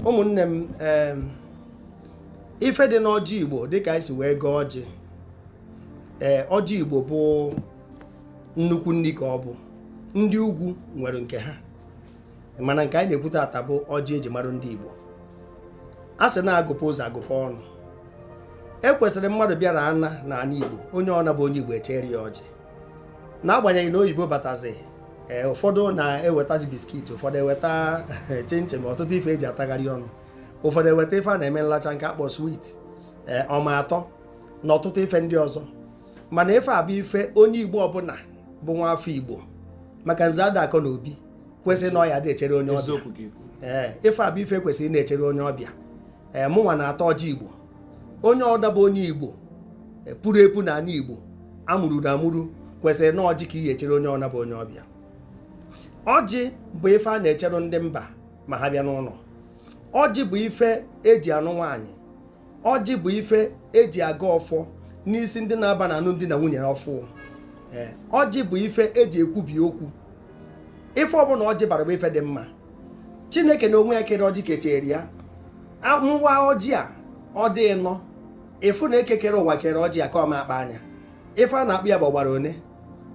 ụmụnne m, ife dị n'ọjị Igbo dịka anyị si wee gọọ ọjị. Ọjị Igbo bụ nnukwu nri ka ọ bụ. Ndị ugwu nwere nke ha, mana nke anyị na-ekwute ata bụ ọjị eji mara ndị Igbo. A sị na-agụpụ ụzọ agụpụ ọnụ. Ekwesịrị mmadụ bịara ana n'ala Igbo, onye ọna bụ onye Igbo echere ya ọjị. N'agbanyeghị na oyibo batazi, ụfọdụ na-ewetazi biskiti, ụfọdụ eweta chinchin, ọtụtụ ife eji atagharị ọnụ, ụfọdụ eweta ife a na-eme nlacha nke akpọ swit, ọma atọ na ọtụtụ ife ndị ọzọ. Mana ife a bụ ife onye Igbo ọbụla bụ nwa afọ Igbo, maka nze ada akọ na obi kwesịrị na ọ ya dị echere onye ọbịa. Ife a bụ ife kwesịrị na-echere onye ọbịa. Mụnwa na-ata ọjị Igbo. Onye ọda bụ onye Igbo pụrụ epu na ala Igbo, amụrụ na amụrụ, kwesịrị na ọjị ka iyi echere onye ọna bụ onye ọbịa. Ọjị bụ ife a na-echere ndị mba ma ha bịa n'ụlọ. Ọjị bụ ife eji anụ nwaanyị. Ọjị bụ ife eji aga ọfọ n'isi ndị na-aba na anụ ndị na nwunye ọfụ. Ọjị bụ ife eji ekwubi okwu. Ife ọbụla ọjị bara bụ ife dị mma. Chineke na onwe ya kere ọjị kechere ya. Nwa ọjị a ọ dị nọ, ịfụ na ekekere ụwa kere ọjị a ka ọma akpa anya. Ife a na-akpụ ya bụ ọgbara one.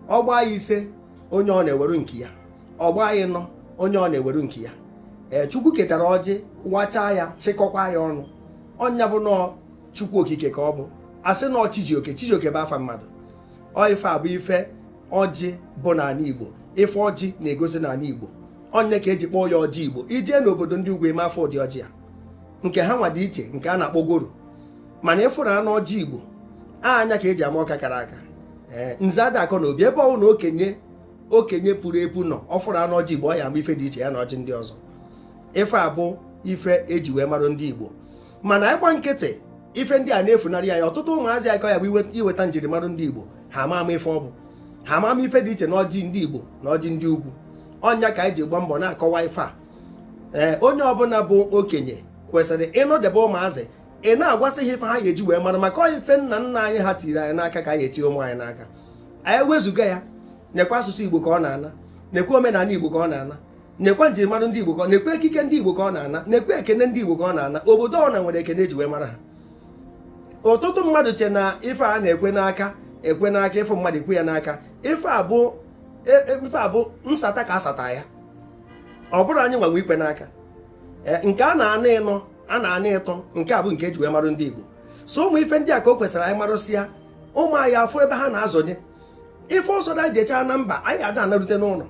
Ọ gbaa ya ise, onye ọ na-eweru nke ya. Ọ gbaa ya ịnọ, onye ọ na-eweru nke ya. Chukwu kechara ọjị, wachaa ya, chịkọkwa ya ọnụ. Ọnya bụ nọọ Chukwu okike ka ọ bụ. Asị na Chijioke, Chijioke bụ afa mmadụ. Ọ ife a bụ ife ọjị bụ n'ala Igbo. Ife ọjị na-egosi n'ala Igbo. Onye ka eji kpọọ ya ọjị Igbo. Ijee n'obodo ndị ugwu eme afọ ụdị ọjị a, nke ha nwa dị iche, nke a na-akpọ goro. Mana ịfụ na anụ ọjị Igbo anya ka eji ama ọka kara aka. Nze ada akọ na obi ebe ọ na okenye pụrụ epu nọ, ọ fụrụ anụ ọjị Igbo, ọ ya ama ife dị iche ya na ọjị ndị ọzọ. Ife a bụ ife eji wee mara ndị Igbo. Mana ịgba nkịtị, ife ndị a na-efunarị ya. Ọtụtụ ụmụazị aka ya bụ iweta njirimara ndị Igbo, ha ama ife ọ bụ, ha ama ife dị iche na ọjị ndị Igbo na ọjị ndị ugwu. Ọnya ka anyị ji gba mbọ na-akọwa ife a. Onye ọbụla bụ okenye kwesịrị ịnọdebe ụmụazị, ị na-agwasị ha ife ha ga-eji wee mara, maka ife nna nna anyị ha tiri anyị n'aka ka anyị etinye ụmụ anyị n'aka. Anyị wezụga ya, nekwa asụsụ Igbo ka ọ na-ana, nekwa omenala Igbo ka ọ na-ana, nekwa njirimara ndị Igbo ka ọ, nekwa ekike ndị Igbo ka ọ na-ana, nekwa ekene ndị Igbo ka ọ na-ana. Obodo ọ na nwere ekene eji wee mara ha. Ọtụtụ mmadụ che na ife a na-ekwe n'aka ịfụ mmadụ ekwe ya n'aka. Ife a bụ nsata ka asata ya. Ọ bụrụ anyị nwanwe ikwe n'aka. Nke a na-ana ịnọ, a na-ana ịtọ, nke a bụ nke eji wee mara ndị Igbo. So ụmụ ife ndị a ka o kwesịrị anyị marụsịa, ụmụ anyị afọ ebe ha na-azọnye. Ife ọzọ da jechaa na mba, anyị ada anarute n'ụlọ.